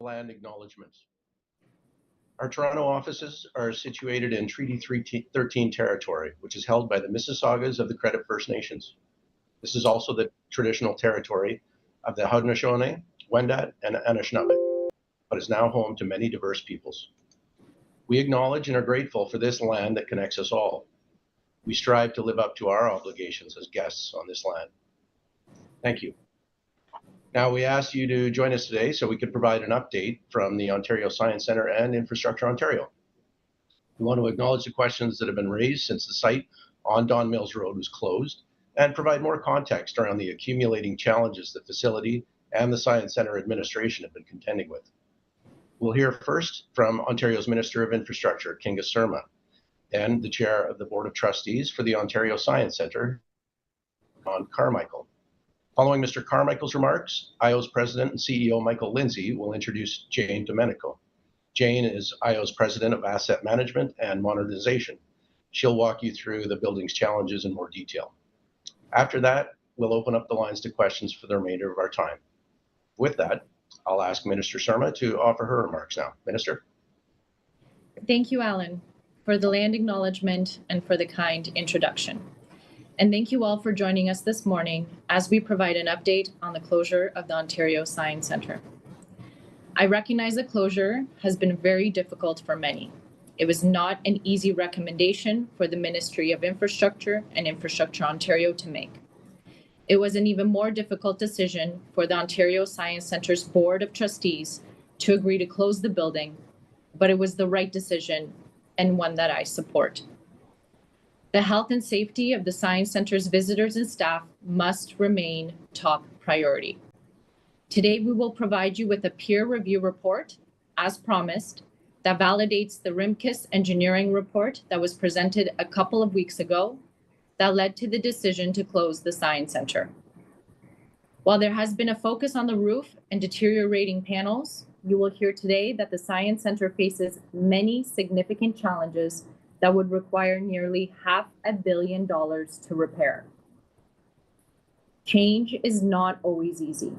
land acknowledgements. Our Toronto offices are situated in Treaty 13 territory, which is held by the Mississaugas of the Credit First Nations. This is also the traditional territory of the Haudenosaunee, Wendat, and Anishinaabe, but is now home to many diverse peoples. We acknowledge and are grateful for this land that connects us all. We strive to live up to our obligations as guests on this land. Thank you. Now we ask you to join us today so we can provide an update from the Ontario Science Centre and Infrastructure Ontario. We want to acknowledge the questions that have been raised since the site on Don Mills Road was closed and provide more context around the accumulating challenges the facility and the Science Centre administration have been contending with. We'll hear first from Ontario's Minister of Infrastructure, Kinga Surma, then the Chair of the Board of Trustees for the Ontario Science Centre, John Carmichael. Following Mr. Carmichael's remarks, IO's President and CEO Michael Lindsay will introduce Jane Domenico. Jane is IO's President of Asset Management and Modernization. She'll walk you through the building's challenges in more detail. After that, we'll open up the lines to questions for the remainder of our time. With that, I'll ask Minister Surma to offer her remarks now. Minister. Thank you, Alan, for the land acknowledgement and for the kind introduction. And thank you all for joining us this morning as we provide an update on the closure of the Ontario Science Centre. I recognize the closure has been very difficult for many. It was not an easy recommendation for the Ministry of Infrastructure and Infrastructure Ontario to make. It was an even more difficult decision for the Ontario Science Centre's Board of Trustees to agree to close the building, but it was the right decision and one that I support. The health and safety of the Science Centre's visitors and staff must remain top priority. Today, we will provide you with a peer review report, as promised, that validates the RIMKIS engineering report that was presented a couple of weeks ago that led to the decision to close the Science Centre. While there has been a focus on the roof and deteriorating panels, you will hear today that the Science Centre faces many significant challenges that would require nearly $500 million to repair. Change is not always easy,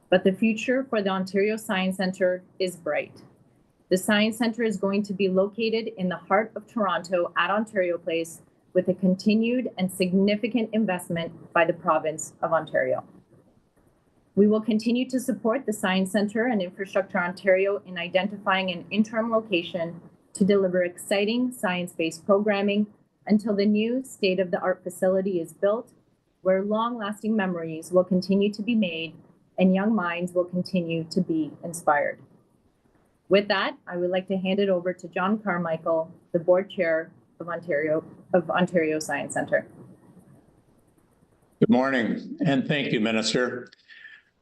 but the future for the Ontario Science Centre is bright. The Science Centre is going to be located in the heart of Toronto at Ontario Place with a continued and significant investment by the province of Ontario. We will continue to support the Science Centre and Infrastructure Ontario in identifying an interim location to deliver exciting science-based programming until the new state-of-the-art facility is built, where long-lasting memories will continue to be made and young minds will continue to be inspired. With that, I would like to hand it over to John Carmichael, the Board Chair of Ontario Science Centre. Good morning, and thank you, Minister.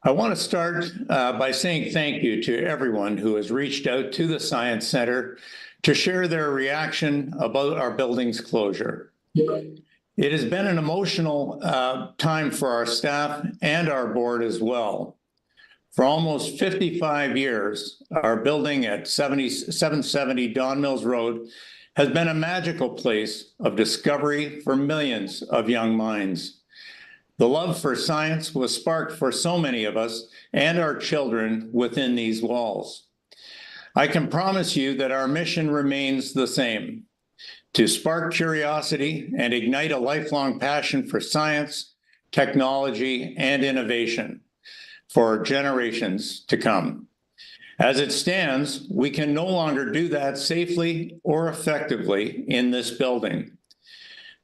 I want to start by saying thank you to everyone who has reached out to the Science Centre to share their reaction about our building's closure. It has been an emotional time for our staff and our board as well. For almost 55 years, our building at 770 Don Mills Road has been a magical place of discovery for millions of young minds. The love for science was sparked for so many of us and our children within these walls. I can promise you that our mission remains the same: to spark curiosity and ignite a lifelong passion for science, technology, and innovation for generations to come. As it stands, we can no longer do that safely or effectively in this building.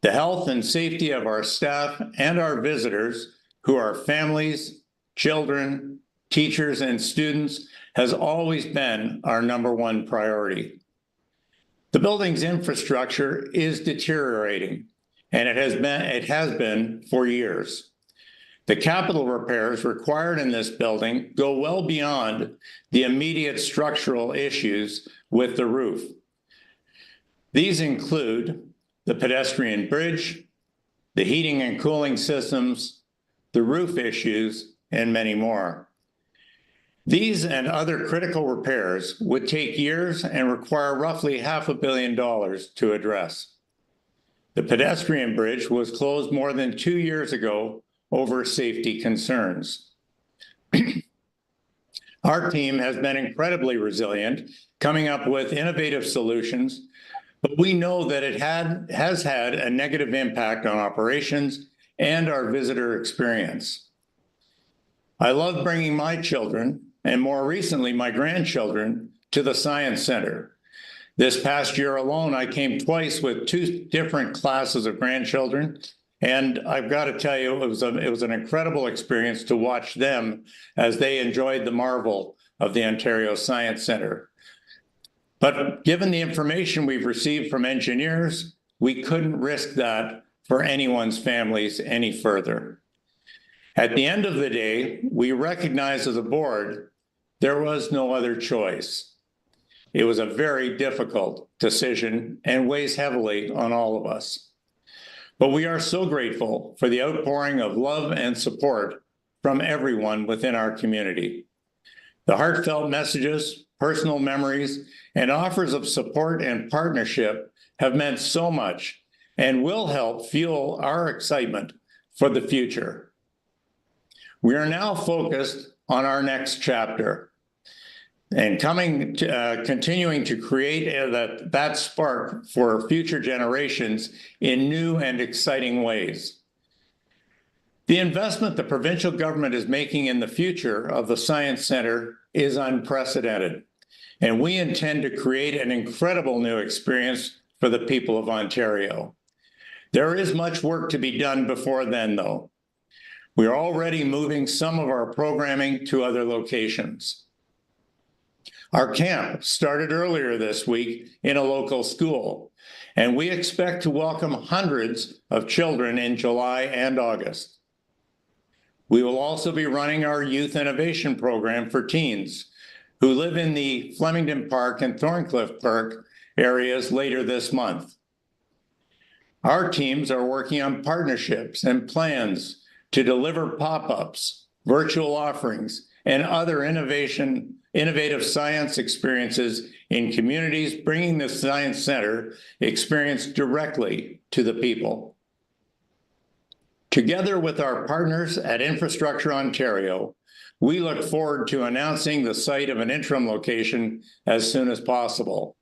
The health and safety of our staff and our visitors, who are families, children, teachers, and students, has always been our #1 priority. The building's infrastructure is deteriorating, and it has been for years. The capital repairs required in this building go well beyond the immediate structural issues with the roof. These include the pedestrian bridge, the heating and cooling systems, the roof issues, and many more. These and other critical repairs would take years and require roughly $500 million to address. The pedestrian bridge was closed more than 2 years ago over safety concerns. Our team has been incredibly resilient, coming up with innovative solutions, but we know that it has had a negative impact on operations and our visitor experience. I love bringing my children, and more recently my grandchildren, to the Science Center. This past year alone, I came twice with 2 different classes of grandchildren, and I've got to tell you, it was an incredible experience to watch them as they enjoyed the marvel of the Ontario Science Center. But given the information we've received from engineers, we couldn't risk that for anyone's families any further. At the end of the day, we recognized as a board, there was no other choice. It was a very difficult decision and weighs heavily on all of us. But we are so grateful for the outpouring of love and support from everyone within our community. The heartfelt messages, personal memories, and offers of support and partnership have meant so much and will help fuel our excitement for the future. We are now focused on our next chapter and continuing to create that spark for future generations in new and exciting ways. The investment the provincial government is making in the future of the Science Center is unprecedented, and we intend to create an incredible new experience for the people of Ontario. There is much work to be done before then, though. We are already moving some of our programming to other locations. Our camp started earlier this week in a local school, and we expect to welcome hundreds of children in July and August. We will also be running our Youth Innovation Program for teens who live in the Flemington Park and Thorncliffe Park areas later this month. Our teams are working on partnerships and plans to deliver pop-ups, virtual offerings, and other innovative science experiences in communities, bringing the Science Center experience directly to the people. Together with our partners at Infrastructure Ontario, we look forward to announcing the site of an interim location as soon as possible.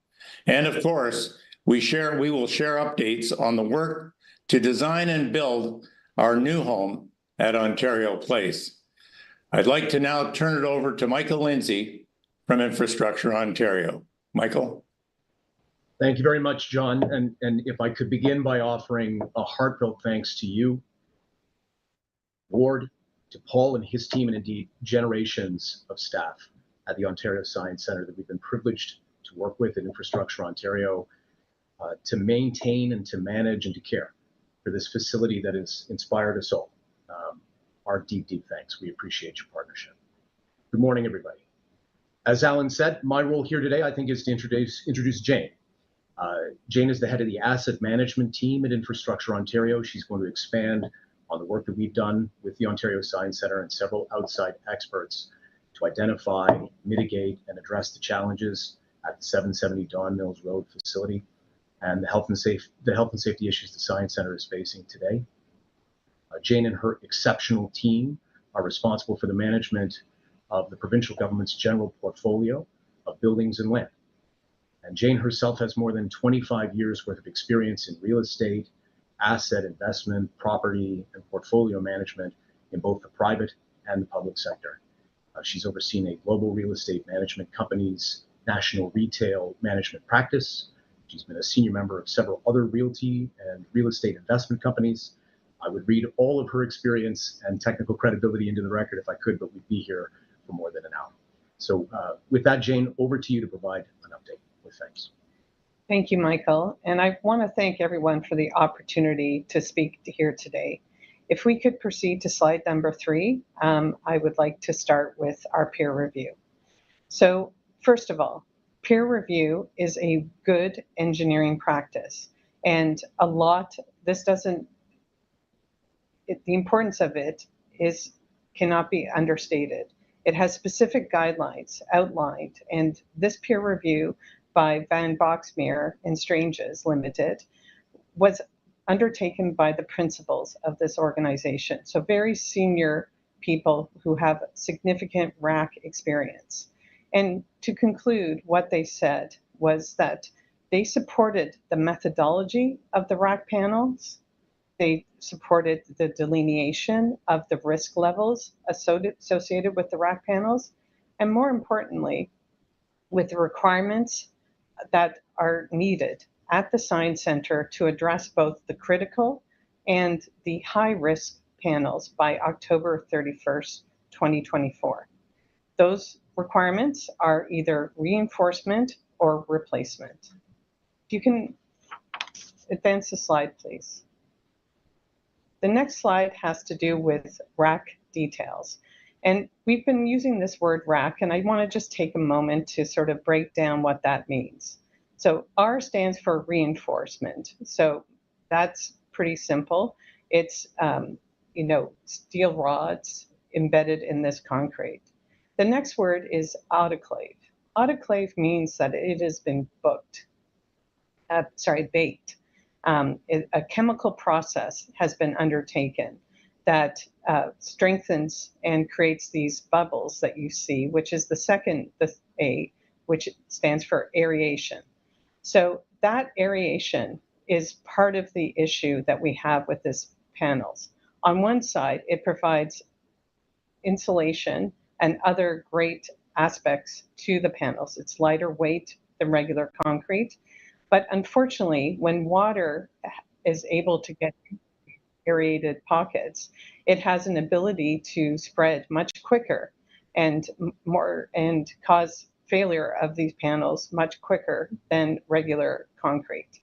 And of course, we will share updates on the work to design and build our new home at Ontario Place. I'd like to now turn it over to Michael Lindsay from Infrastructure Ontario. Michael. Thank you very much, John. And if I could begin by offering a heartfelt thanks to you, Ward, to Paul and his team, and indeed generations of staff at the Ontario Science Centre that we've been privileged to work with in Infrastructure Ontario to maintain and to manage and to care for this facility that has inspired us all. Our deep, deep thanks. We appreciate your partnership. Good morning, everybody. As Alan said, my role here today, I think, is to introduce Jane. Jane is the head of the asset management team at Infrastructure Ontario. She's going to expand on the work that we've done with the Ontario Science Centre and several outside experts to identify, mitigate, and address the challenges at the 770 Don Mills Road facility and the health and safety issues the Science Centre is facing today. Jane and her exceptional team are responsible for the management of the provincial government's general portfolio of buildings and land. And Jane herself has more than 25 years worth of experience in real estate, asset investment, property, and portfolio management in both the private and the public sector. She's overseen a global real estate management company's national retail management practice. She's been a senior member of several other realty and real estate investment companies. I would read all of her experience and technical credibility into the record if I could, but we'd be here for more than an hour. So with that, Jane, over to you to provide an update with thanks. Thank you, Michael. And I want to thank everyone for the opportunity to speak here today. If we could proceed to slide number 3, I would like to start with our peer review. So first of all, peer review is a good engineering practice. And the importance of it cannot be understated. It has specific guidelines outlined, and this peer review by Van Boxmeer and Stranges Limited was undertaken by the principals of this organization. So very senior people who have significant rack experience. And to conclude, what they said was that they supported the methodology of the rack panels. They supported the delineation of the risk levels associated with the rack panels, and more importantly, with the requirements that are needed at the Science Center to address both the critical and the high risk panels by October 31st, 2024. Those requirements are either reinforcement or replacement. If you can advance the slide, please. The next slide has to do with rack details. And we've been using this word rack, and I want to just take a moment to sort of break down what that means. So R stands for reinforcement. So that's pretty simple. It's, steel rods embedded in this concrete. The next word is autoclave. Autoclave means that it has been baked. A chemical process has been undertaken that strengthens and creates these bubbles that you see, which is the A, which stands for aeration. So that aeration is part of the issue that we have with this panels. On one side, it provides insulation and other great aspects to the panels. It's lighter weight than regular concrete. But unfortunately, when water is able to get aerated pockets, it has an ability to spread much quicker and cause failure of these panels much quicker than regular concrete.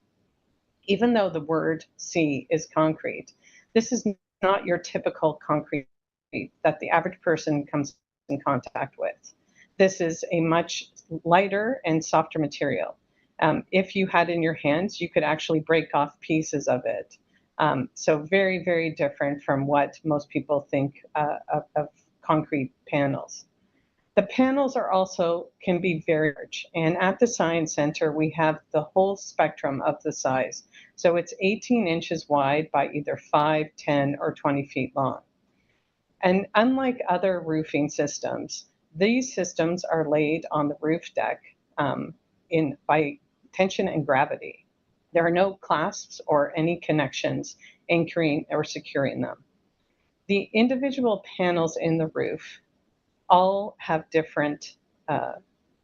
Even though the word C is concrete, this is not your typical concrete that the average person comes in contact with. This is a much lighter and softer material. If you had in your hands, you could actually break off pieces of it. So very, very different from what most people think of concrete panels. The panels can be very large. And at the Science Center, we have the whole spectrum of the size. So it's 18 inches wide by either 5, 10, or 20 feet long. And unlike other roofing systems, these systems are laid on the roof deck by tension and gravity. There are no clasps or any connections anchoring or securing them. The individual panels in the roof all have different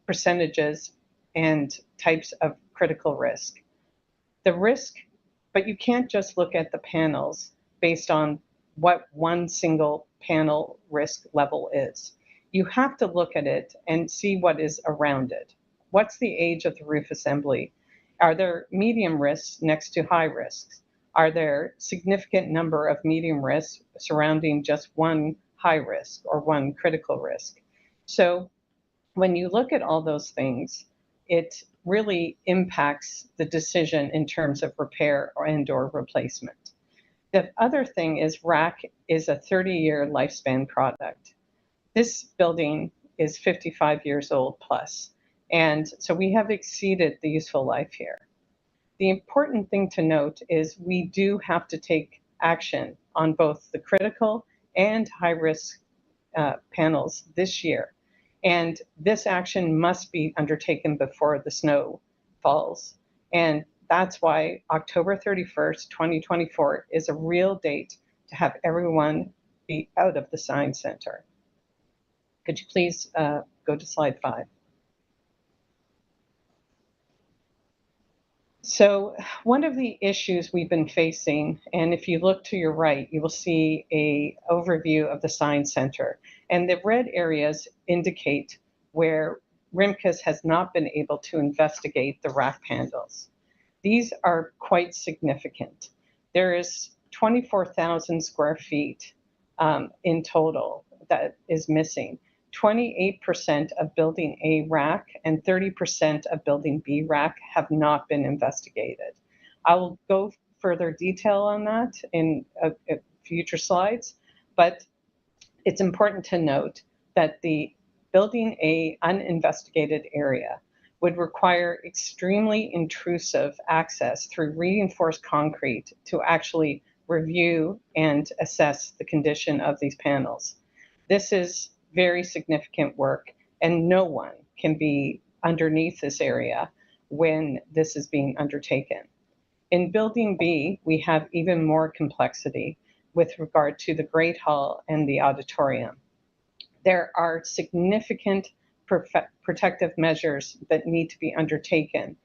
percentages and types of critical risk. But you can't just look at the panels based on what one single panel risk level is. You have to look at it and see what is around it. What's the age of the roof assembly? Are there medium risks next to high risks? Are there significant number of medium risks surrounding just one high risk or one critical risk? So when you look at all those things, it really impacts the decision in terms of repair or replacement. The other thing is rack is a 30-year lifespan product. This building is 55 years old plus. And so we have exceeded the useful life here. The important thing to note is we do have to take action on both the critical and high risk panels this year. And this action must be undertaken before the snow falls. And that's why October 31st, 2024 is a real date to have everyone be out of the Science Center. Could you please go to slide 5? So one of the issues we've been facing, and if you look to your right, you will see an overview of the Science Center. And the red areas indicate where RIMCAS has not been able to investigate the rack panels. These are quite significant. There is 24,000 square feet in total that is missing. 28% of Building A rack and 30% of Building B rack have not been investigated. I will go further detail on that in future slides, but it's important to note that the Building A uninvestigated area would require extremely intrusive access through reinforced concrete to actually review and assess the condition of these panels. This is very significant work, and no one can be underneath this area when this is being undertaken. In Building B, we have even more complexity with regard to the Great Hall and the auditorium. There are significant protective measures that need to be undertaken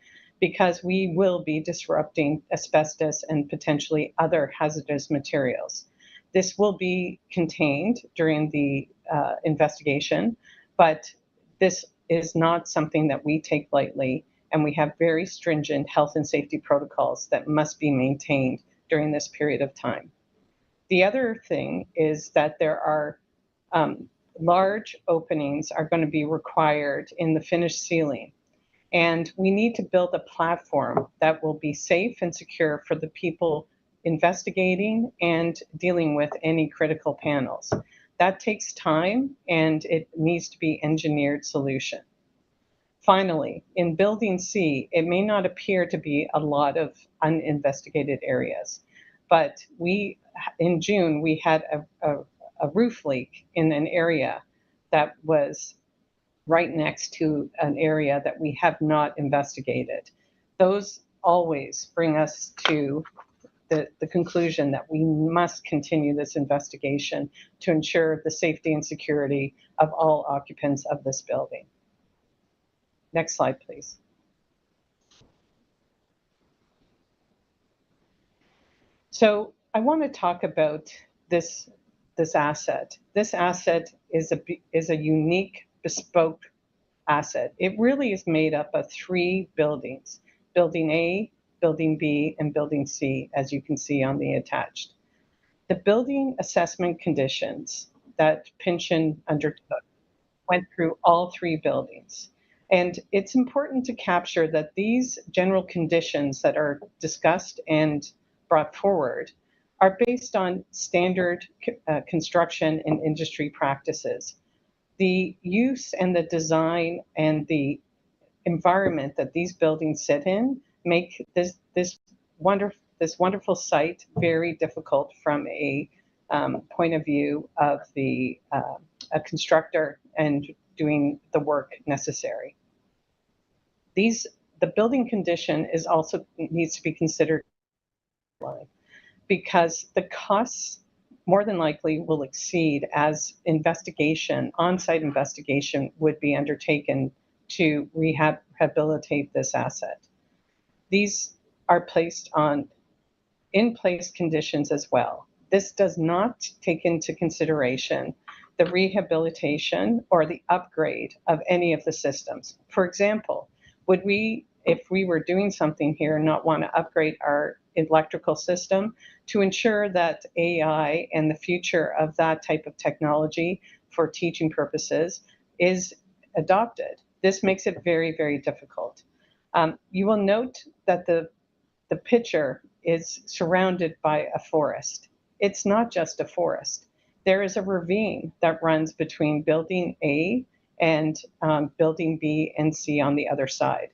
because we will be disrupting asbestos and potentially other hazardous materials. This will be contained during the investigation, but this is not something that we take lightly, and we have very stringent health and safety protocols that must be maintained during this period of time. The other thing is that there are large openings are going to be required in the finished ceiling. And we need to build a platform that will be safe and secure for the people investigating and dealing with any critical panels. That takes time, and it needs to be engineered solution. Finally, in Building C, it may not appear to be a lot of uninvestigated areas, but in June, we had a roof leak in an area that was right next to an area that we have not investigated. Those always bring us to the conclusion that we must continue this investigation to ensure the safety and security of all occupants of this building. Next slide, please. So I want to talk about this asset. This asset is a unique, bespoke asset. It really is made up of 3 buildings: Building A, Building B, and Building C, as you can see on the attached. The building assessment conditions that Pynchon undertook went through all 3 buildings. And it's important to capture that these general conditions that are discussed and brought forward are based on standard construction and industry practices. The use and the design and the environment that these buildings sit in make this wonderful site very difficult from a point of view of a constructor and doing the work necessary. The building condition is also needs to be considered because the costs more than likely will exceed as on-site investigation would be undertaken to rehabilitate this asset. These are placed on in-place conditions as well. This does not take into consideration the rehabilitation or the upgrade of any of the systems. For example, would we, if we were doing something here, not want to upgrade our electrical system to ensure that AI and the future of that type of technology for teaching purposes is adopted? This makes it very, very difficult. You will note that the picture is surrounded by a forest. It's not just a forest. There is a ravine that runs between Building A and Building B and C on the other side.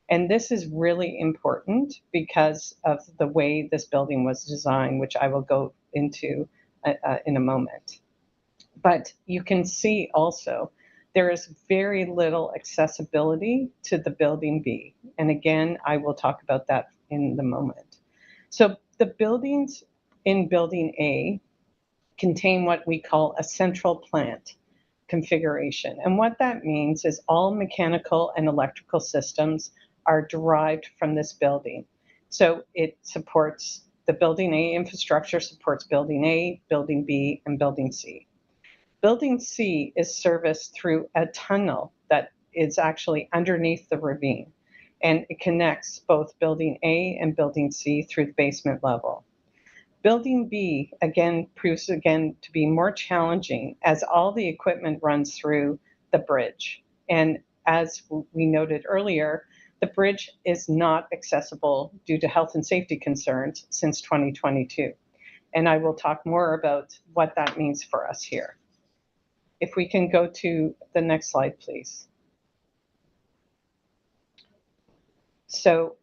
And this is really important because of the way this building was designed, which I will go into in a moment. But you can see also there is very little accessibility to the Building B. And again, I will talk about that in the moment. So the buildings in Building A contain what we call a central plant configuration. And what that means is all mechanical and electrical systems are derived from this building. So it supports the Building A infrastructure, supports Building A, Building B, and Building C. Building C is serviced through a tunnel that is actually underneath the ravine, and it connects both Building A and Building C through the basement level. Building B, again, proves to be more challenging as all the equipment runs through the bridge. And as we noted earlier, the bridge is not accessible due to health and safety concerns since 2022. And I will talk more about what that means for us here. If we can go to the next slide, please. So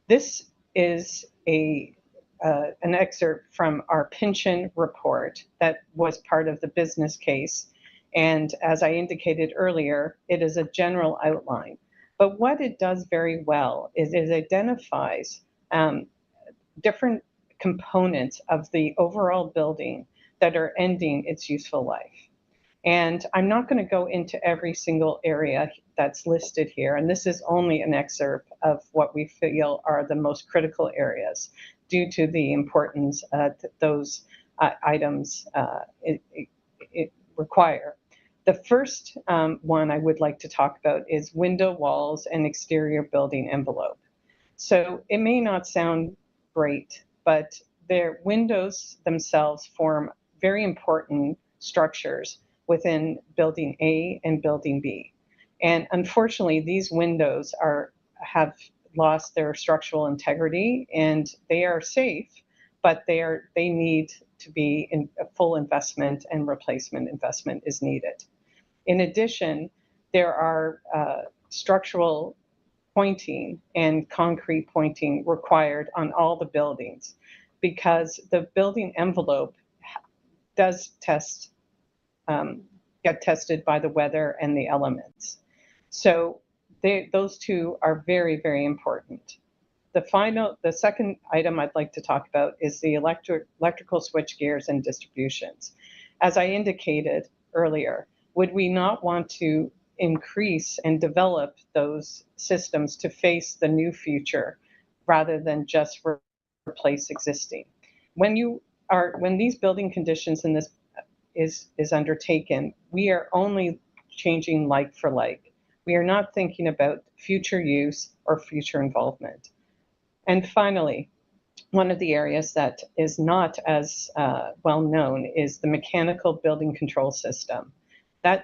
this is a an excerpt from our pension report that was part of the business case. And as I indicated earlier, it is a general outline. But what it does very well is it identifies different components of the overall building that are ending its useful life. And I'm not going to go into every single area that's listed here. And this is only an excerpt of what we feel are the most critical areas due to the importance those items it require. The first one I would like to talk about is window walls and exterior building envelope. So it may not sound great, but their windows themselves form very important structures within building A and building B. And unfortunately, these windows have lost their structural integrity, and they are safe, but they need to be in a full investment, and replacement investment is needed. In addition, there are structural pointing and concrete pointing required on all the buildings, because the building envelope does get tested by the weather and the elements. So those two are very, very important. The second item I'd like to talk about is the electrical switch gears and distributions. As I indicated earlier, would we not want to increase and develop those systems to face the new future rather than just replace existing? When these building conditions in this is undertaken, we are only changing like for like. We are not thinking about future use or future involvement. And finally, one of the areas that is not as well known is the mechanical building control system.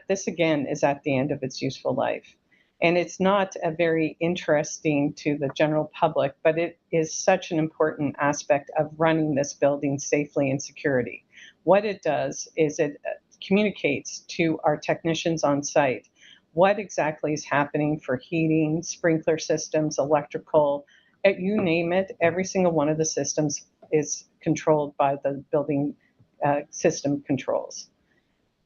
This again is at the end of its useful life. And it's not a very interesting to the general public, but it is such an important aspect of running this building safely and security. What it does is it communicates to our technicians on site what exactly is happening for heating, sprinkler systems, electrical, you name it. Every single one of the systems is controlled by the building system controls.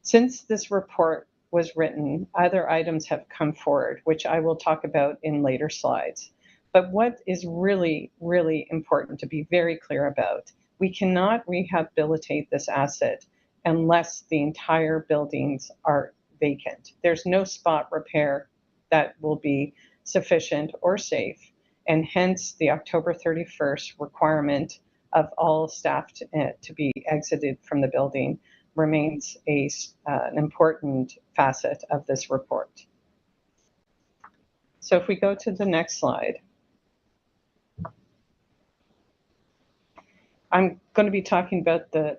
Since this report was written, other items have come forward, which I will talk about in later slides. But what is really, really important to be very clear about, we cannot rehabilitate this asset unless the entire buildings are vacant. There's no spot repair that will be sufficient or safe, and hence the October 31st requirement of all staff to be exited from the building remains an important facet of this report. So if we go to the next slide, I'm going to be talking about the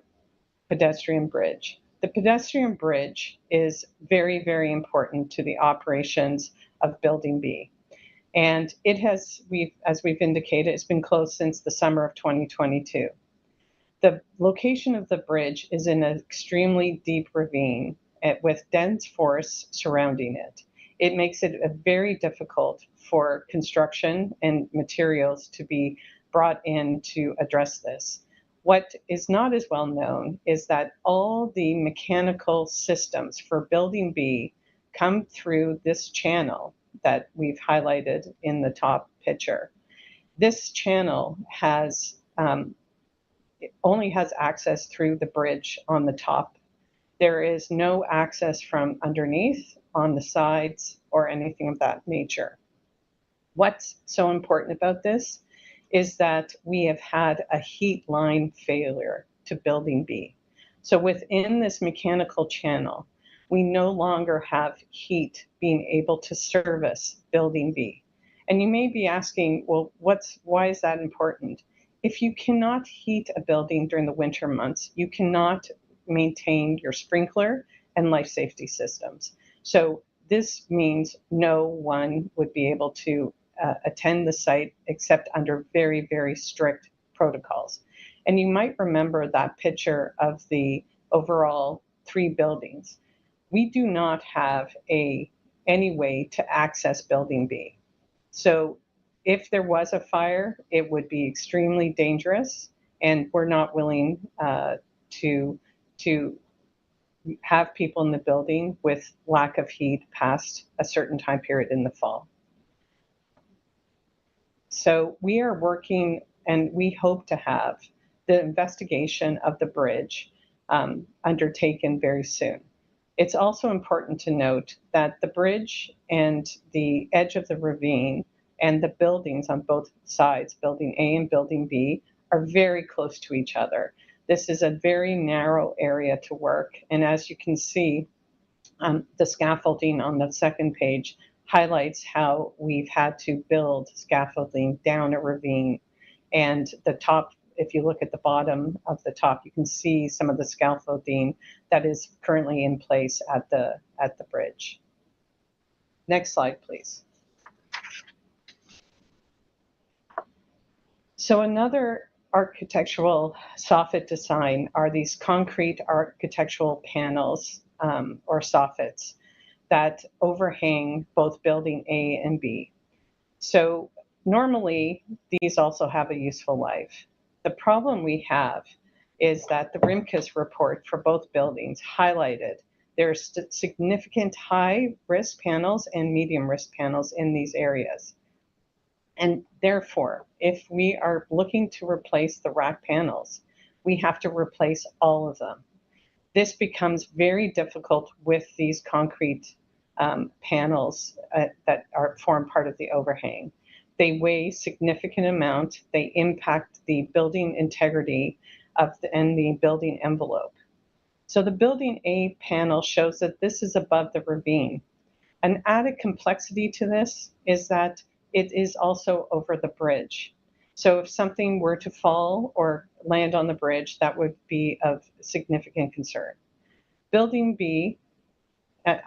pedestrian bridge. The pedestrian bridge is very, very important to the operations of Building B. And it has, as we've indicated, it's been closed since the summer of 2022. The location of the bridge is in an extremely deep ravine with dense forests surrounding it. It makes it very difficult for construction and materials to be brought in to address this. What is not as well known is that all the mechanical systems for Building B come through this channel that we've highlighted in the top picture. This channel only has access through the bridge on the top. There is no access from underneath, on the sides, or anything of that nature. What's so important about this is that we have had a heat line failure to Building B. So within this mechanical channel, we no longer have heat being able to service Building B. And you may be asking, well, why is that important? If you cannot heat a building during the winter months, you cannot maintain your sprinkler and life safety systems. So this means no one would be able to attend the site except under very, very strict protocols. And you might remember that picture of the overall 3 buildings. We do not have any way to access Building B. So if there was a fire, it would be extremely dangerous and we're not willing to have people in the building with lack of heat past a certain time period in the fall. So we are working, and we hope to have the investigation of the bridge undertaken very soon. It's also important to note that the bridge and the edge of the ravine and the buildings on both sides, Building A and Building B, are very close to each other. This is a very narrow area to work, and as you can see, the scaffolding on the second page highlights how we've had to build scaffolding down a ravine. And the top, if you look at the bottom of the top, you can see some of the scaffolding that is currently in place at the bridge. Next slide, please. So another architectural soffit design are these concrete architectural panels or soffits that overhang both Building A and B. So normally these also have a useful life. The problem we have is that the RIMCA's report for both buildings highlighted there's significant high risk panels and medium risk panels in these areas. And therefore, if we are looking to replace the rack panels, we have to replace all of them. This becomes very difficult with these concrete panels that form part of the overhang. They weigh significant amount. They impact the building integrity and the building envelope. So the Building A panel shows that this is above the ravine. An added complexity to this is that it is also over the bridge. So if something were to fall or land on the bridge, that would be of significant concern. Building B,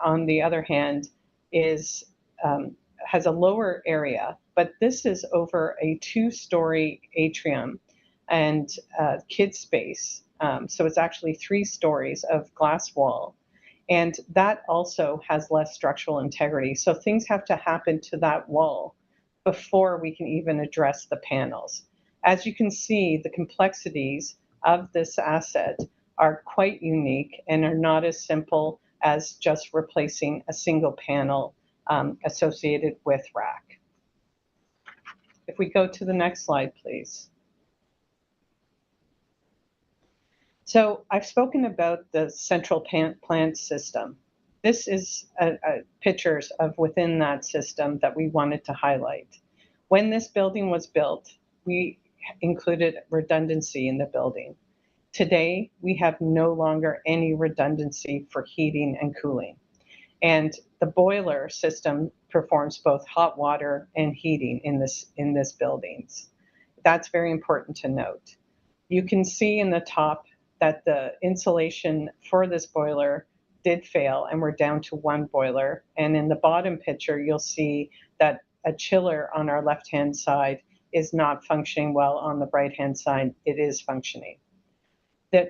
on the other hand, has a lower area, but this is over a 2-story atrium and kids space. So it's actually 3 stories of glass wall. And that also has less structural integrity. So things have to happen to that wall before we can even address the panels. As you can see, the complexities of this asset are quite unique and are not as simple as just replacing a single panel associated with rack. If we go to the next slide, please. So I've spoken about the central plant system. This is pictures of within that system that we wanted to highlight. When this building was built, we included redundancy in the building. Today, we have no longer any redundancy for heating and cooling. And the boiler system performs both hot water and heating in this buildings. That's very important to note. You can see in the top that the insulation for this boiler did fail, and we're down to 1 boiler. And in the bottom picture, you'll see that a chiller on our left-hand side is not functioning well. On the right-hand side, it is functioning.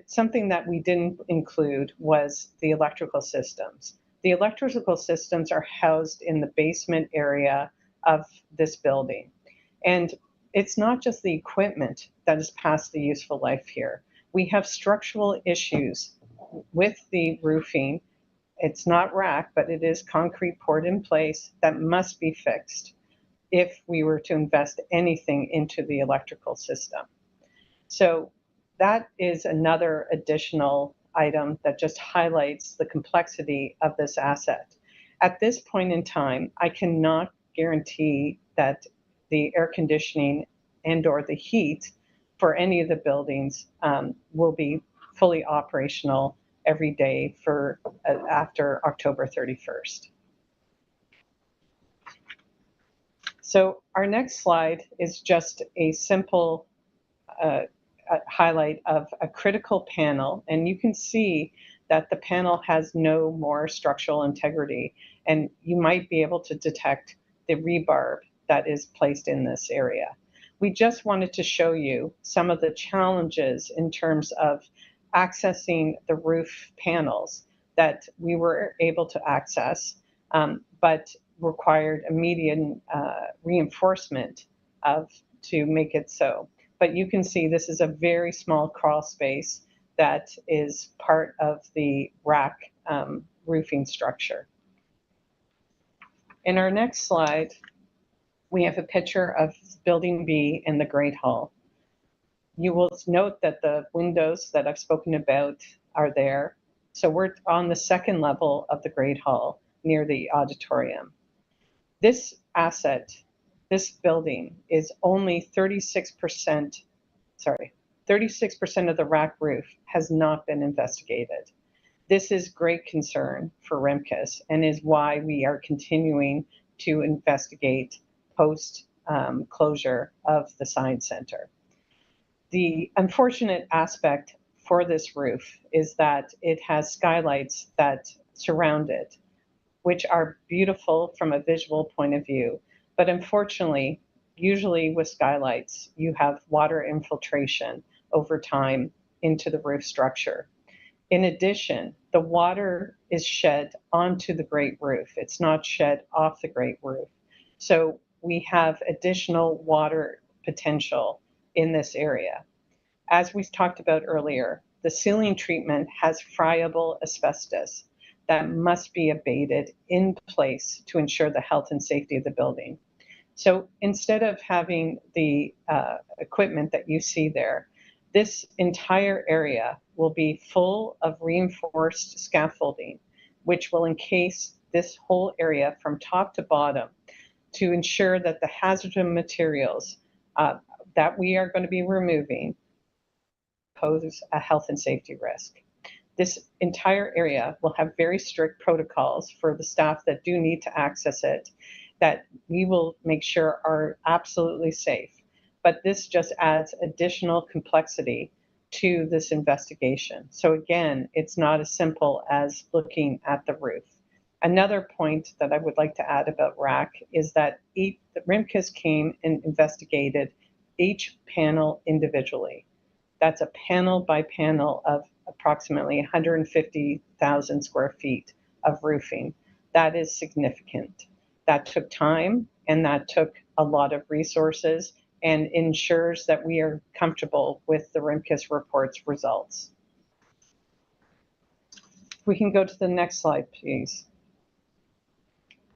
Something that we didn't include was the electrical systems. The electrical systems are housed in the basement area of this building. And it's not just the equipment that is past the useful life here. We have structural issues with the roofing. It's not rack, but it is concrete poured in place that must be fixed if we were to invest anything into the electrical system. So that is another additional item that just highlights the complexity of this asset. At this point in time, I cannot guarantee that the air conditioning and/or the heat for any of the buildings will be fully operational every day for after October 31st. So our next slide is just a simple highlight of a critical panel, and you can see that the panel has no more structural integrity, and you might be able to detect the rebarb that is placed in this area. We just wanted to show you some of the challenges in terms of accessing the roof panels that we were able to access, but required immediate reinforcement to make it so. but you can see this is a very small crawl space that is part of the rack roofing structure. In our next slide, we have a picture of Building B in the Great Hall. You will note that the windows that I've spoken about are there. So we're on the second level of the Great Hall near the auditorium. This asset, this building is only 36% of the rack roof has not been investigated. This is great concern for RIMCUS and is why we are continuing to investigate post closure of the Science Center. The unfortunate aspect for this roof is that it has skylights that surround it, which are beautiful from a visual point of view. But unfortunately, usually with skylights, you have water infiltration over time into the roof structure. In addition, the water is shed onto the grate roof. It's not shed off the grate roof. So we have additional water potential in this area. As we talked about earlier, the ceiling treatment has friable asbestos that must be abated in place to ensure the health and safety of the building. So instead of having the equipment that you see there, this entire area will be full of reinforced scaffolding, which will encase this whole area from top to bottom to ensure that the hazardous materials that we are going to be removing pose a health and safety risk. This entire area will have very strict protocols for the staff that do need to access it, that we will make sure are absolutely safe. But this just adds additional complexity to this investigation. So again, it's not as simple as looking at the roof. Another point that I would like to add about RAC is that the RIMCUS came and investigated each panel individually. That's a panel by panel of approximately 150,000 square feet of roofing. That is significant. That took time and that took a lot of resources and ensures that we are comfortable with the RIMCUS report's results. We can go to the next slide, please.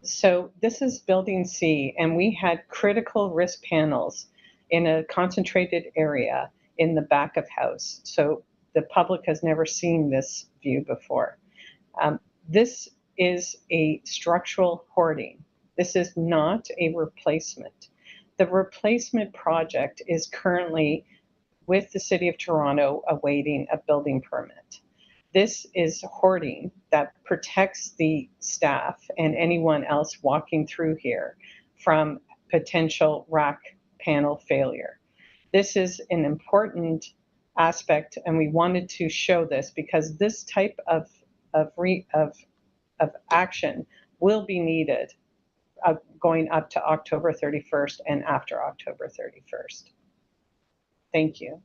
So this is Building C, and we had critical risk panels in a concentrated area in the back of house. So the public has never seen this view before. This is a structural hoarding. This is not a replacement. The replacement project is currently with the City of Toronto awaiting a building permit. This is hoarding that protects the staff and anyone else walking through here from potential rack panel failure. This is an important aspect, and we wanted to show this because this type of action will be needed going up to October 31st and after October 31st. Thank you.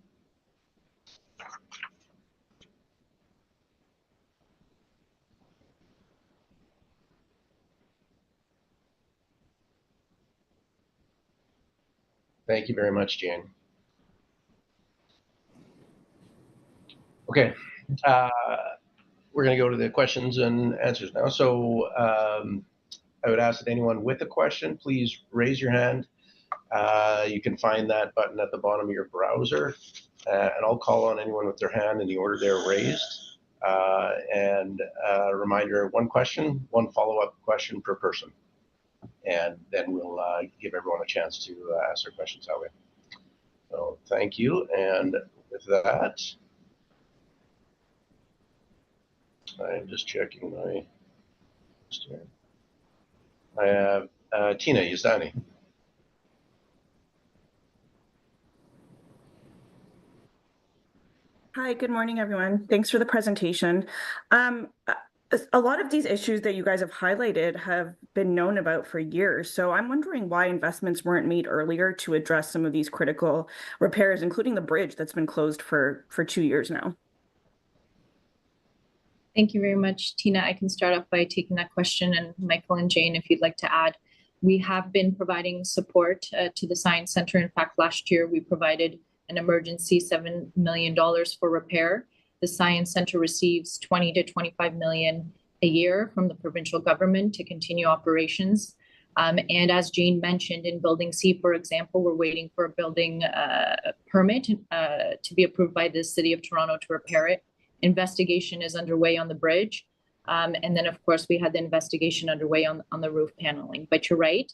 Thank you very much, Jane. Okay, we're going to go to the questions and answers now. So I would ask that anyone with a question, please raise your hand. You can find that button at the bottom of your browser, and I'll call on anyone with their hand in the order they're raised. And a reminder, one question, one follow-up question per person. And then we'll give everyone a chance to ask their questions that way. So thank you. And with that, I'm just checking my list here. I have Tina Yusani. Hi, good morning, everyone. Thanks for the presentation. A lot of these issues that you guys have highlighted have been known about for years. So I'm wondering why investments weren't made earlier to address some of these critical repairs, including the bridge that's been closed for 2 years now. Thank you very much, Tina. I can start off by taking that question, and Michael and Jane, if you'd like to add. We have been providing support to the Science Center. In fact, last year we provided an emergency $7 million for repair. The Science Center receives 20 to 25 million a year from the provincial government to continue operations. And as Jane mentioned, in Building C, for example, we're waiting for a building permit to be approved by the City of Toronto to repair it. Investigation is underway on the bridge. And then, of course, we had the investigation underway on the roof paneling. But you're right,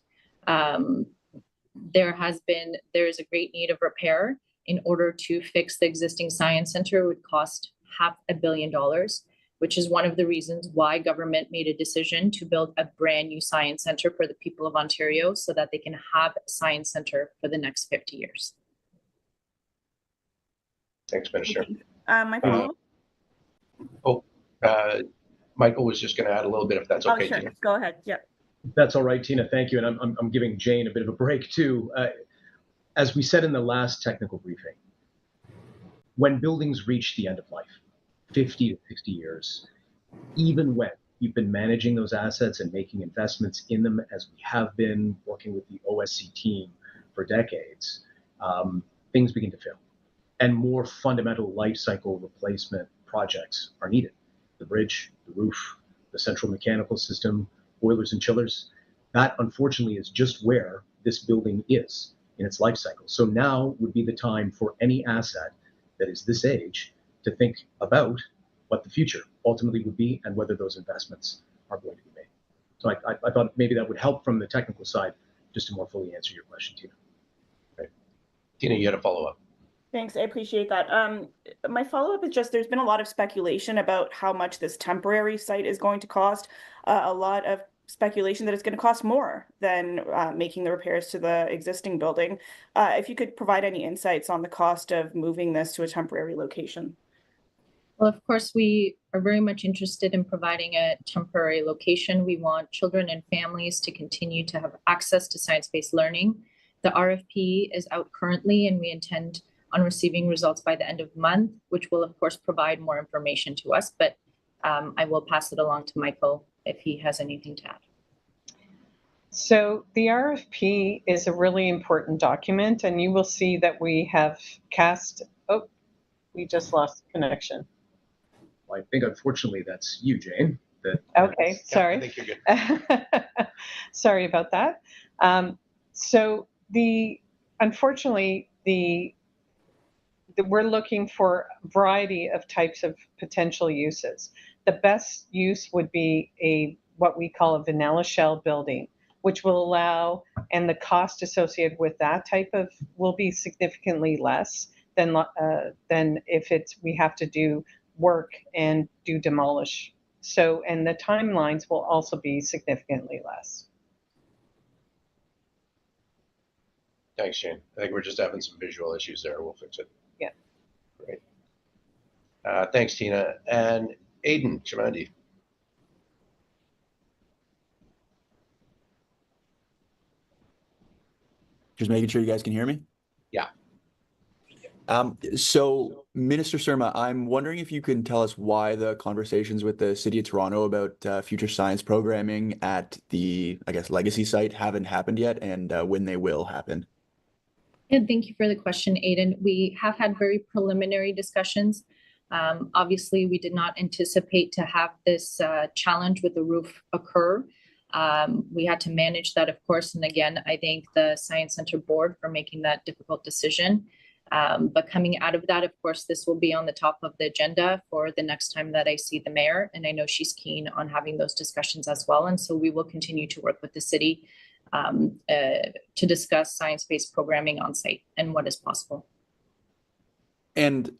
there is a great need of repair. In order to fix the existing Science Center, it would cost $500 million, which is one of the reasons why government made a decision to build a brand new Science Center for the people of Ontario so that they can have a Science Center for the next 50 years. Thanks, Minister. My follow-up? Michael was just going to add a little bit, if that's okay. Sure. Tina. Go ahead. Yeah. That's all right, Tina. Thank you. And I'm giving Jane a bit of a break too. As we said in the last technical briefing, when buildings reach the end of life, 50 to 60 years, even when you've been managing those assets and making investments in them, as we have been working with the OSC team for decades, things begin to fail. And more fundamental life cycle replacement projects are needed. The bridge, the roof, the central mechanical system, boilers and chillers. That, unfortunately, is just where this building is in its life cycle. So now would be the time for any asset that is this age to think about what the future ultimately would be and whether those investments are going to be made. So I thought maybe that would help from the technical side just to more fully answer your question, Tina. Right. Tina, you had a follow-up. Thanks, I appreciate that. My follow-up is just there's been a lot of speculation about how much this temporary site is going to cost. A lot of speculation that it's going to cost more than making the repairs to the existing building. If you could provide any insights on the cost of moving this to a temporary location. Well, of course, we are very much interested in providing a temporary location. We want children and families to continue to have access to science-based learning. The RFP is out currently, and we intend on receiving results by the end of the month, which will, of course, provide more information to us. But I will pass it along to Michael if he has anything to add. So the RFP is a really important document, and you will see that we have cast, oh, we just lost connection. Well, I think, unfortunately, that's you, Jane. Okay, sorry. I think you're good. Sorry about that. So unfortunately, we're looking for a variety of types of potential uses. The best use would be what we call a vanilla shell building, which will allow, and the cost associated with that type of will be significantly less than if we have to do work and do demolish. So, and the timelines will also be significantly less. Thanks, Jane. I think we're just having some visual issues there. We'll fix it. Yeah. Great. Thanks, Tina. And Aidan Chamandi. Just making sure you guys can hear me. Yeah. So Minister Surma, I'm wondering if you can tell us why the conversations with the City of Toronto about future science programming at the, I guess, legacy site haven't happened yet, and when they will happen. And thank you for the question, Aidan. We have had very preliminary discussions. Obviously, we did not anticipate to have this challenge with the roof occur. We had to manage that, of course. And again, I thank the Science Center Board for making that difficult decision. But coming out of that, of course, this will be on the top of the agenda for the next time that I see the mayor. And I know she's keen on having those discussions as well. And so we will continue to work with the city to discuss science-based programming on site and what is possible. And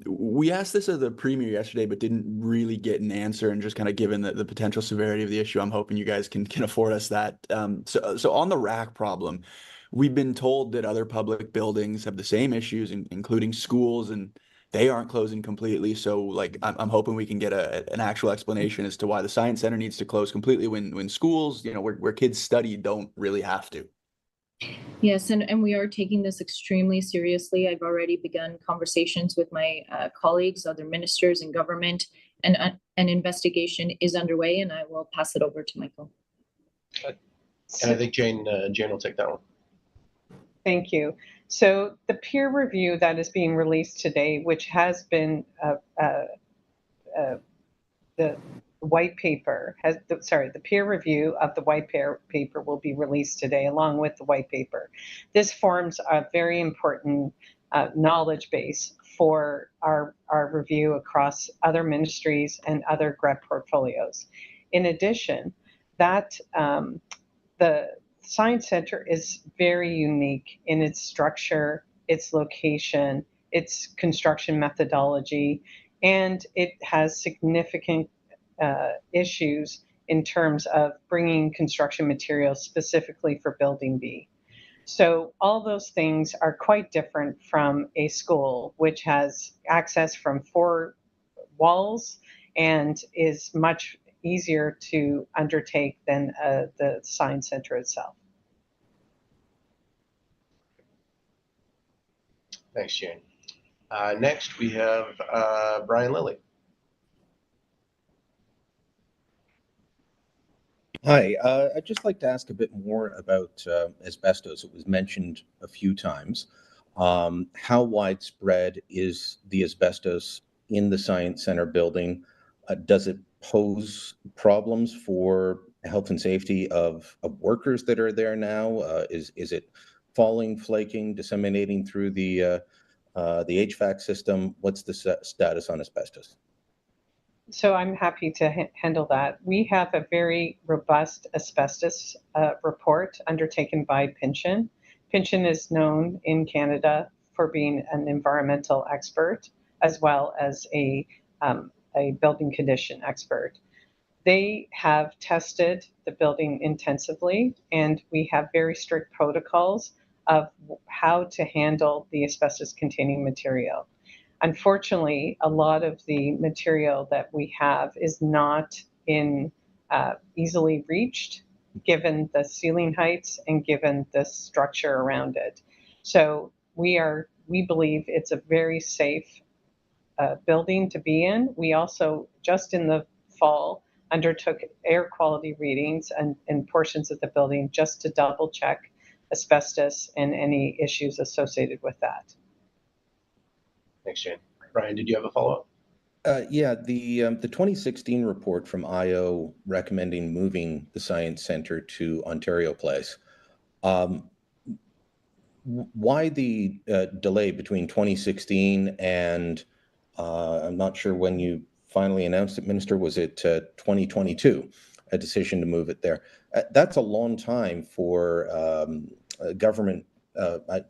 we asked this of the Premier yesterday, but didn't really get an answer. And just kind of given the potential severity of the issue, I'm hoping you guys can afford us that. So on the rack problem, we've been told that other public buildings have the same issues, including schools, and they aren't closing completely. So like, I'm hoping we can get an actual explanation as to why the Science Center needs to close completely when schools, you know, where kids study don't really have to. Yes, and we are taking this extremely seriously. I've already begun conversations with my colleagues, other ministers in government, and an investigation is underway, and I will pass it over to Michael. And I think Jane will take that one. Thank you. So the peer review that is being released today, which has been the white paper the peer review of the white paper will be released today along with the white paper. This forms a very important knowledge base for our review across other ministries and other GREP portfolios. In addition, that the Science Center is very unique in its structure, its location, its construction methodology, and it has significant issues in terms of bringing construction materials specifically for Building B. So all those things are quite different from a school, which has access from 4 walls and is much easier to undertake than the Science Center itself. Thanks, Jane. Next, we have Brian Lilly. Hi, I'd just like to ask a bit more about asbestos. It was mentioned a few times. How widespread is the asbestos in the Science Center building? Does it pose problems for health and safety of workers that are there now? Is it falling, flaking, disseminating through the HVAC system? What's the status on asbestos? So I'm happy to handle that. We have a very robust asbestos report undertaken by Pynchon. Pynchon is known in Canada for being an environmental expert as well as a building condition expert. They have tested the building intensively, and we have very strict protocols of how to handle the asbestos-containing material. Unfortunately, a lot of the material that we have is not easily reached, given the ceiling heights and given the structure around it. So we believe it's a very safe building to be in. We also, just in the fall, undertook air quality readings and portions of the building just to double check asbestos and any issues associated with that. Thanks, Jane. Brian, did you have a follow-up? Yeah, the 2016 report from IO recommending moving the Science Center to Ontario Place. Why the delay between 2016 and I'm not sure when you finally announced it, Minister, was it 2022, a decision to move it there? That's a long time for government.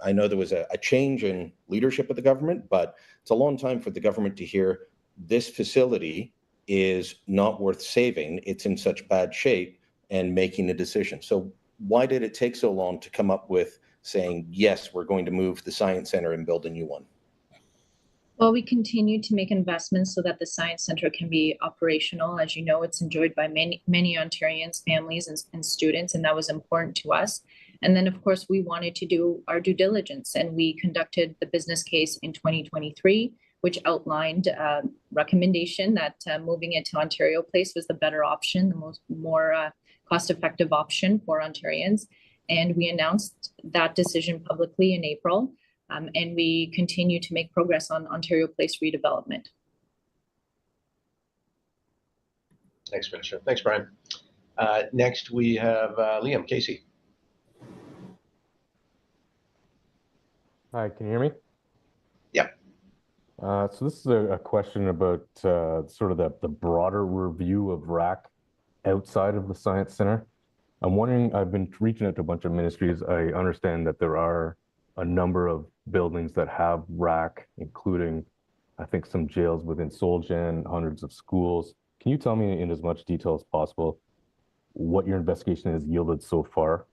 I know there was a change in leadership of the government, but it's a long time for the government to hear this facility is not worth saving. It's in such bad shape, and making a decision. So why did it take so long to come up with saying, yes, we're going to move the Science Center and build a new one? Well, we continue to make investments so that the Science Center can be operational. As you know, it's enjoyed by many Ontarians, families, and students, and that was important to us. And then, of course, we wanted to do our due diligence, and we conducted the business case in 2023, which outlined a recommendation that moving it to Ontario Place was the better option, the more cost-effective option for Ontarians. And we announced that decision publicly in April. And we continue to make progress on Ontario Place redevelopment. Thanks, Minister. Thanks, Brian. Next, we have Liam Casey. Hi, can you hear me? Yeah. So this is a question about sort of the broader review of RAC outside of the Science Center. I'm wondering, I've been reaching out to a bunch of ministries. I understand that there are a number of buildings that have RAC, including, I think, some jails within Solgen, hundreds of schools. Can you tell me in as much detail as possible what your investigation has yielded so far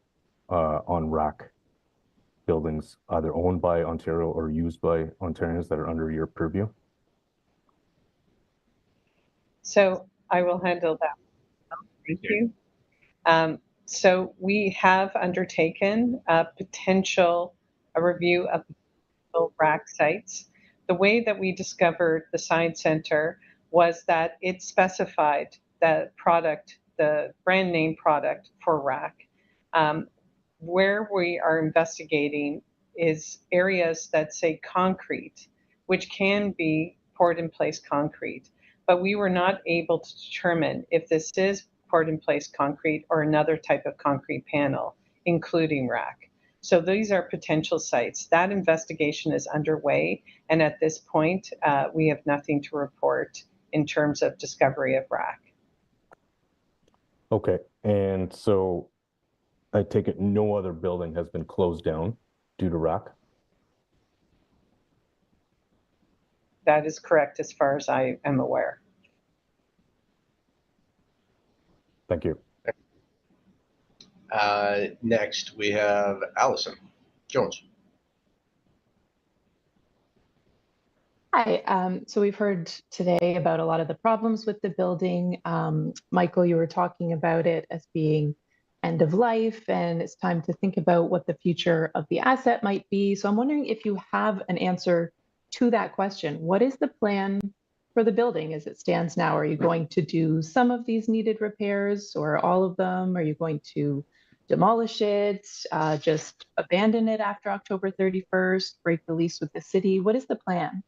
on RAC buildings, either owned by Ontario or used by Ontarians that are under your purview? So I will handle that. Thank you. So we have undertaken a review of RAC sites. The way that we discovered the Science Center was that it specified the product, the brand name product for RAC. Where we are investigating is areas that say concrete, which can be poured in place concrete, but we were not able to determine if this is poured in place concrete or another type of concrete panel, including rack. So these are potential sites. That investigation is underway, and at this point, we have nothing to report in terms of discovery of rack. Okay, and so I take it no other building has been closed down due to rack? That is correct as far as I am aware. Thank you. Next, we have Allison Jones. Hi. So we've heard today about a lot of the problems with the building. Michael, you were talking about it as being end of life, and it's time to think about what the future of the asset might be. So I'm wondering if you have an answer to that question. What is the plan for the building as it stands now? Are you going to do some of these needed repairs or all of them? Are you going to demolish it, just abandon it after October 31st, break the lease with the city? What is the plan?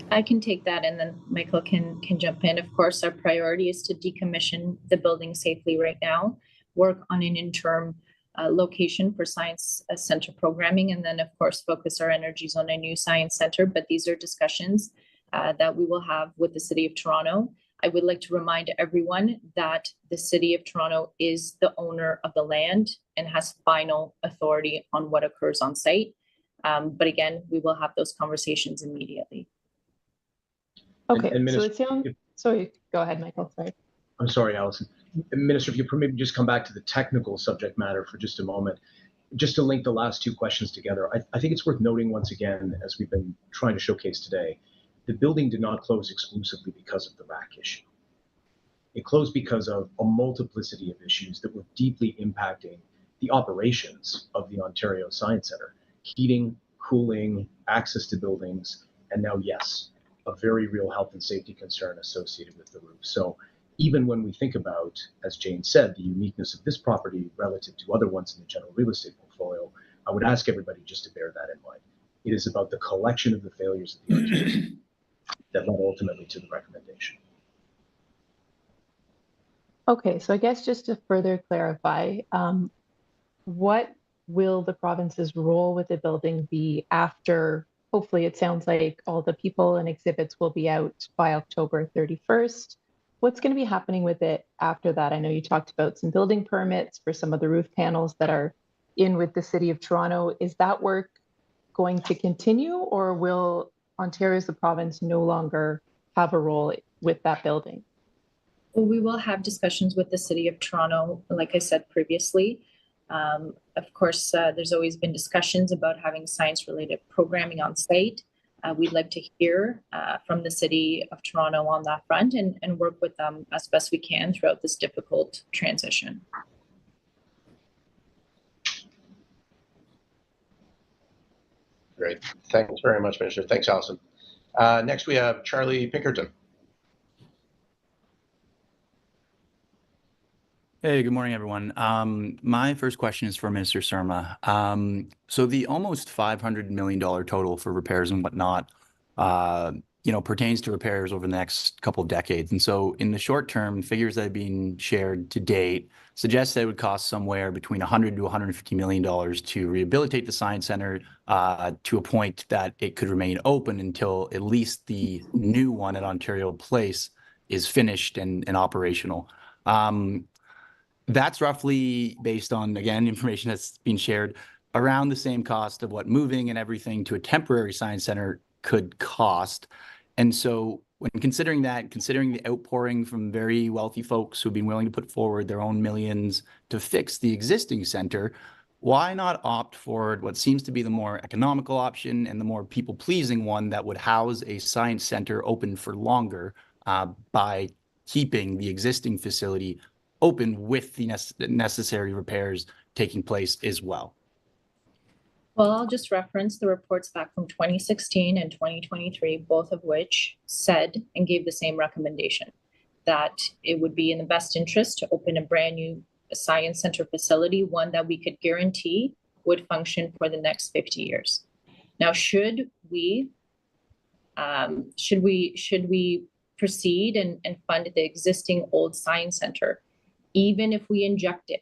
I can take that, and then Michael can jump in. Of course, our priority is to decommission the building safely right now, work on an interim location for science center programming, and then of course focus our energies on a new science center. But these are discussions that we will have with the City of Toronto. I would like to remind everyone that the City of Toronto is the owner of the land and has final authority on what occurs on site. But again, we will have those conversations immediately. Okay, And so Minister, it sounds, sorry, go ahead, Michael, sorry. I'm sorry, Allison. Minister, if you maybe just come back to the technical subject matter for just a moment, just to link the last two questions together. I think it's worth noting once again, as we've been trying to showcase today, the building did not close exclusively because of the rack issue. It closed because of a multiplicity of issues that were deeply impacting the operations of the Ontario Science Centre. Heating, cooling, access to buildings, and now, yes, a very real health and safety concern associated with the roof. So even when we think about, as Jane said, the uniqueness of this property relative to other ones in the general real estate portfolio, I would ask everybody just to bear that in mind. It is about the collection of the failures of the Ontario that led ultimately to the recommendation. Okay, so I guess just to further clarify, what will the province's role with the building be after, hopefully it sounds like all the people and exhibits will be out by October 31st. What's going to be happening with it after that? I know you talked about some building permits for some of the roof panels that are in with the City of Toronto. Is that work going to continue, or will Ontario as the province no longer have a role with that building? Well, we will have discussions with the City of Toronto, like I said previously. Of course, there's always been discussions about having science-related programming on site. We'd like to hear from the City of Toronto on that front and work with them as best we can throughout this difficult transition. Great. Thanks very much, Minister. Thanks, Allison. Next, we have Charlie Pinkerton. Hey, good morning, everyone. My first question is for Minister Surma. So the almost $500 million total for repairs and whatnot, pertains to repairs over the next couple of decades. And so in the short term, figures that have been shared to date suggest that it would cost somewhere between $100 to $150 million to rehabilitate the Science Center to a point that it could remain open until at least the new one at Ontario Place is finished and operational. That's roughly based on, again, information that's been shared, around the same cost of what moving and everything to a temporary science center could cost. And so when considering that, considering the outpouring from very wealthy folks who've been willing to put forward their own millions to fix the existing center, why not opt for what seems to be the more economical option and the more people-pleasing one that would house a science center open for longer by keeping the existing facility open with the necessary repairs taking place as well? Well, I'll just reference the reports back from 2016 and 2023, both of which said and gave the same recommendation, that it would be in the best interest to open a brand new science center facility, one that we could guarantee would function for the next 50 years. Now, should we proceed and fund the existing old science center, even if we injected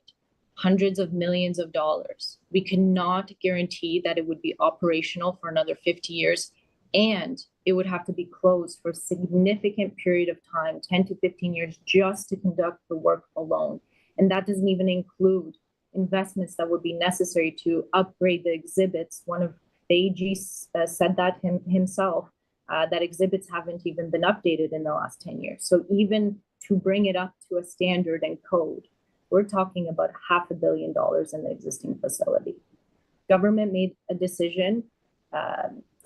hundreds of millions of dollars, we cannot guarantee that it would be operational for another 50 years, and it would have to be closed for a significant period of time, 10 to 15 years, just to conduct the work alone. And that doesn't even include investments that would be necessary to upgrade the exhibits. One of the AG said that himself, that exhibits haven't even been updated in the last 10 years. So even to bring it up to a standard and code, we're talking about $500 million in the existing facility. Government made a decision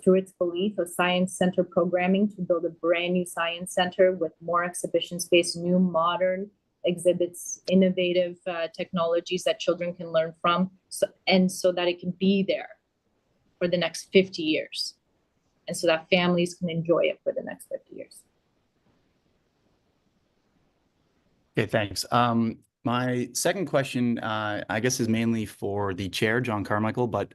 through its belief of science center programming to build a brand new science center with more exhibition space, new modern exhibits, innovative technologies that children can learn from, so that it can be there for the next 50 years. And so that families can enjoy it for the next 50 years. Okay, thanks. My second question, I guess, is mainly for the chair, John Carmichael, but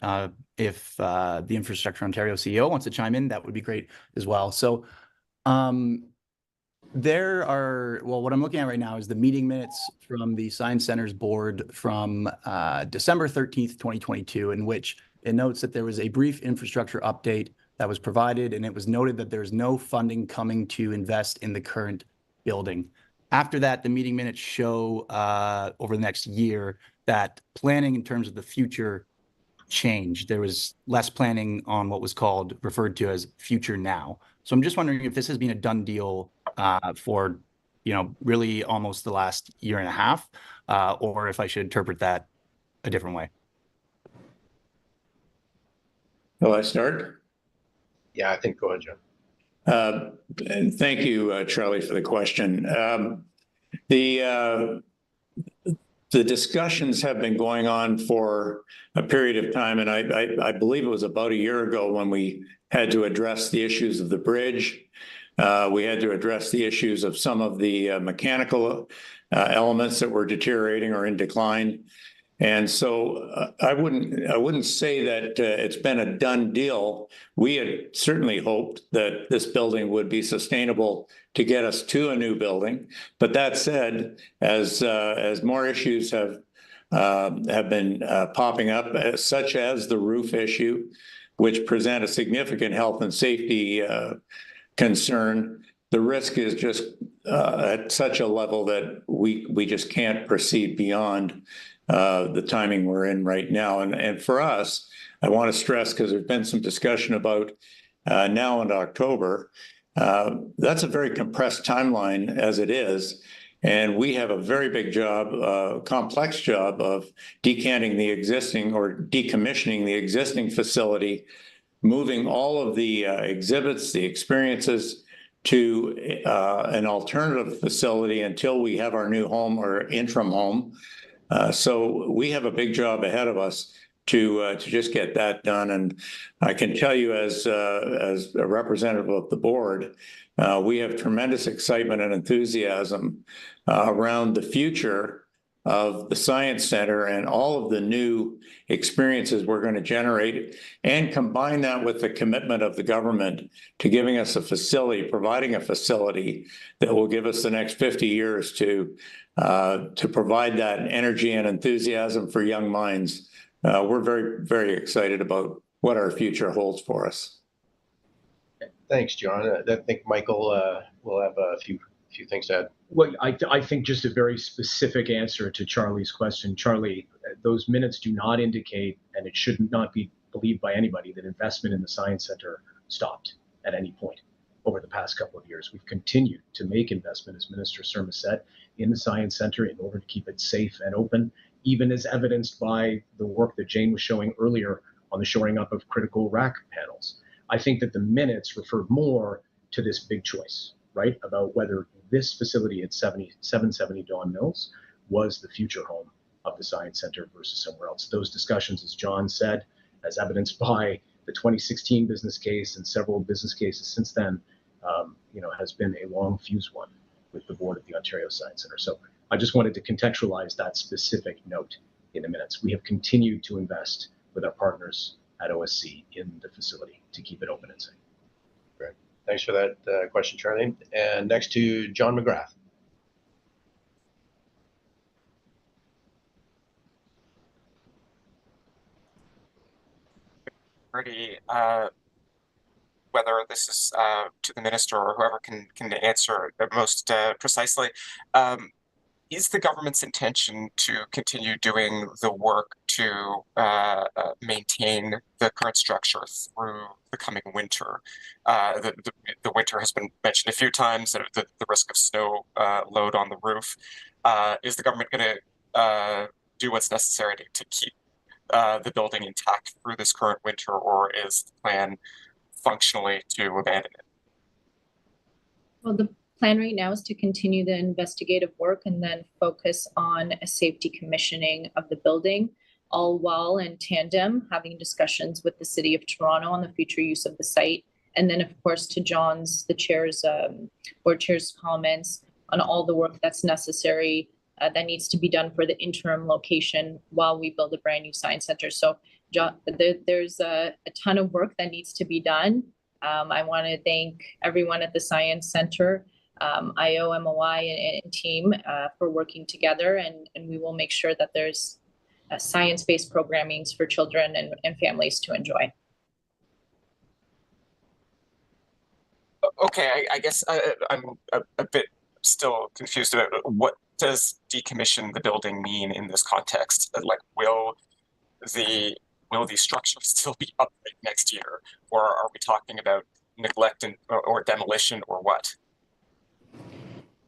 if the Infrastructure Ontario CEO wants to chime in, that would be great as well. So there are, well, what I'm looking at right now is the meeting minutes from the Science Center's board from December 13th, 2022, in which it notes that there was a brief infrastructure update that was provided, and it was noted that there's no funding coming to invest in the current building. After that, the meeting minutes show over the next year that planning in terms of the future changed. There was less planning on what was referred to as future now. So I'm just wondering if this has been a done deal for, really almost the last year and a half, or if I should interpret that a different way. Will I start? Yeah, I think go ahead, John. And thank you, Charlie, for the question. The discussions have been going on for a period of time, and I believe it was about a year ago when we had to address the issues of the bridge. We had to address the issues of some of the mechanical elements that were deteriorating or in decline. And so I wouldn't say that it's been a done deal. We had certainly hoped that this building would be sustainable to get us to a new building. But that said, as more issues have been popping up, such as the roof issue, which present a significant health and safety concern, the risk is just at such a level that we just can't proceed beyond the timing we're in right now. And for us, I want to stress, because there's been some discussion about now in October, that's a very compressed timeline as it is. And we have a very big job, complex job of decanting the existing or decommissioning the existing facility, moving all of the exhibits, the experiences to an alternative facility until we have our new home or interim home. So we have a big job ahead of us to just get that done. And I can tell you, as a representative of the board, we have tremendous excitement and enthusiasm around the future of the Science Center and all of the new experiences we're going to generate, and combine that with the commitment of the government to giving us a facility, providing a facility that will give us the next 50 years to provide that energy and enthusiasm for young minds. We're very, very excited about what our future holds for us. Thanks, John. I think Michael will have a few things to add. Well, I think just a very specific answer to Charlie's question. Charlie, those minutes do not indicate, and it should not be believed by anybody, that investment in the Science Center stopped at any point over the past couple of years. We've continued to make investment, as Minister Surma said, in the Science Center in order to keep it safe and open, even as evidenced by the work that Jane was showing earlier on the shoring up of critical rack panels. I think that the minutes refer more to this big choice, right, about whether this facility at 770 Don Mills was the future home of the Science Center versus somewhere else. Those discussions, as John said, as evidenced by the 2016 business case and several business cases since then, has been a long fuse one with the board of the Ontario Science Center. So I just wanted to contextualize that specific note in the minutes. We have continued to invest with our partners at OSC in the facility to keep it open and safe. Great. Thanks for that question, Charlie. And next to John McGrath. Whether this is to the minister or whoever can answer it most precisely, is the government's intention to continue doing the work to maintain the current structure through the coming winter? The winter has been mentioned a few times, the risk of snow load on the roof. Is the government going to do what's necessary to keep the building intact through this current winter, or is the plan functionally to abandon it? Well, the plan right now is to continue the investigative work and then focus on a safety commissioning of the building, all while in tandem having discussions with the City of Toronto on the future use of the site. And then, of course, to the board chair's comments on all the work that's necessary that needs to be done for the interim location while we build a brand new science center. So there's a ton of work that needs to be done. I want to thank everyone at the Science Center, IO, MOI, and team for working together, and we will make sure that there's science-based programmings for children and families to enjoy. Okay, I guess I'm a bit still confused about what does decommission the building mean in this context? Like, will the structure still be upright next year, or are we talking about neglect or demolition, or what?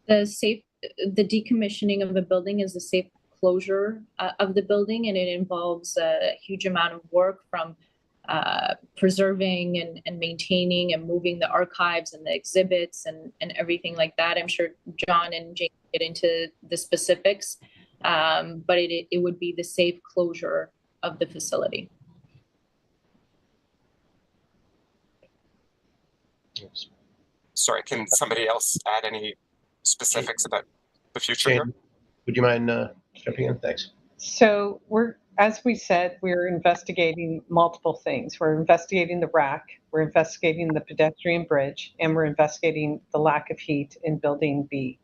The decommissioning of the building is the safe closure of the building, and it involves a huge amount of work from preserving and maintaining and moving the archives and the exhibits and everything like that. I'm sure John and Jane get into the specifics, but it would be the safe closure of the facility. Sorry, can somebody else add any specifics about the future Jane, here? would you mind jumping in? Thanks. So as we said, we're investigating multiple things. We're investigating the rack, we're investigating the pedestrian bridge, and we're investigating the lack of heat in Building B.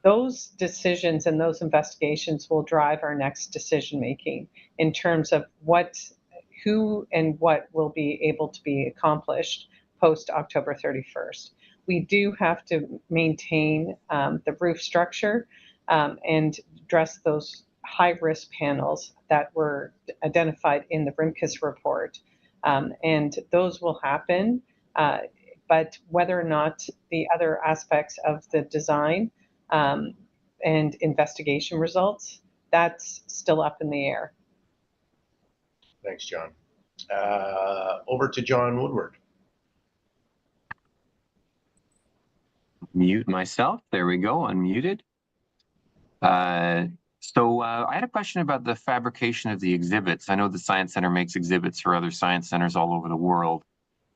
Those decisions and those investigations will drive our next decision making in terms of who and what will be able to be accomplished post October 31st. We do have to maintain the roof structure and address those high-risk panels that were identified in the Rimkus report. And those will happen, but whether or not the other aspects of the design and investigation results, that's still up in the air. Thanks, John. Over to John Woodward. Mute myself. There we go. Unmuted. So I had a question about the fabrication of the exhibits. I know the Science Center makes exhibits for other science centers all over the world.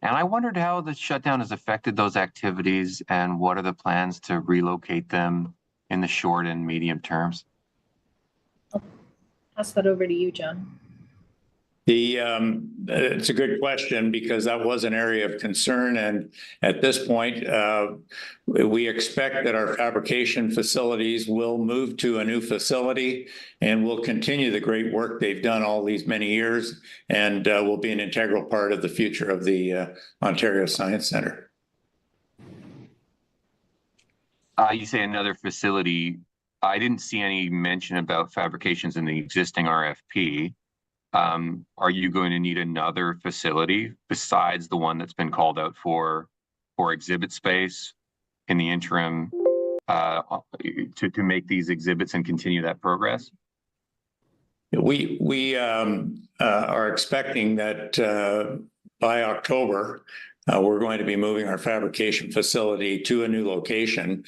And I wondered how the shutdown has affected those activities and what are the plans to relocate them in the short and medium terms? I'll pass that over to you, John. It's a good question because that was an area of concern, and at this point, we expect that our fabrication facilities will move to a new facility and will continue the great work they've done all these many years, and will be an integral part of the future of the Ontario Science Centre. You say another facility. I didn't see any mention about fabrications in the existing RFP. Are you going to need another facility besides the one that's been called out for exhibit space in the interim to make these exhibits and continue that progress? We are expecting that by October, we're going to be moving our fabrication facility to a new location.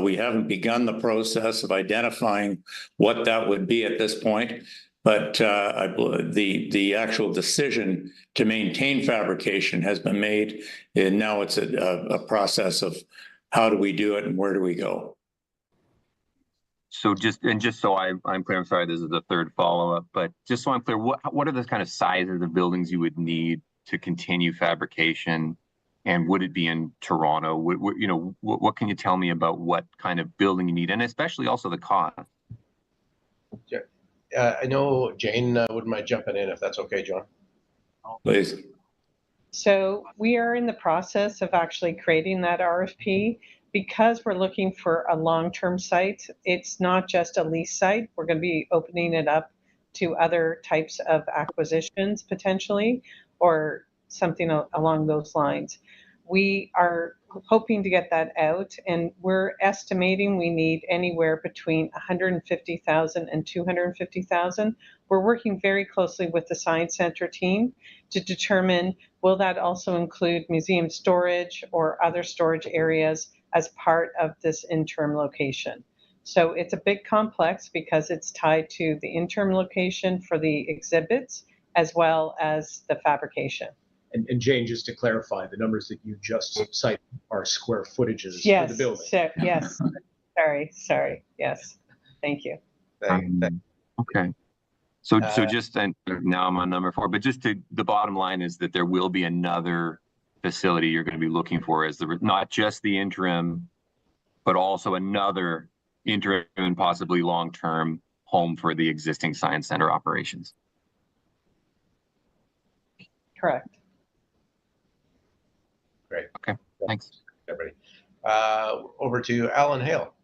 We haven't begun the process of identifying what that would be at this point. But the actual decision to maintain fabrication has been made, and now it's a process of how do we do it and where do we go. So just so I'm clear, I'm sorry, this is the third follow-up, but just so I'm clear, what are the kind of sizes of buildings you would need to continue fabrication? And would it be in Toronto? What can you tell me about what kind of building you need, and especially also the cost? I know Jane wouldn't mind jumping in if that's okay, John. Please. So we are in the process of actually creating that RFP. Because we're looking for a long-term site, it's not just a lease site. We're going to be opening it up to other types of acquisitions potentially, or something along those lines. We are hoping to get that out, and we're estimating we need anywhere between 150,000 and 250,000. We're working very closely with the Science Center team to determine, will that also include museum storage or other storage areas as part of this interim location. So it's a big complex because it's tied to the interim location for the exhibits as well as the fabrication. And Jane, just to clarify, the numbers that you just cited are square footages yes, for the building. Yes, sorry, yes, thank you. Okay. So just, and now I'm on number 4, but just the bottom line is that there will be another facility you're going to be looking for as not just the interim, but also another interim and possibly long-term home for the existing Science Center operations. Correct. Great. Okay, thanks. Everybody. Over to Alan Hale.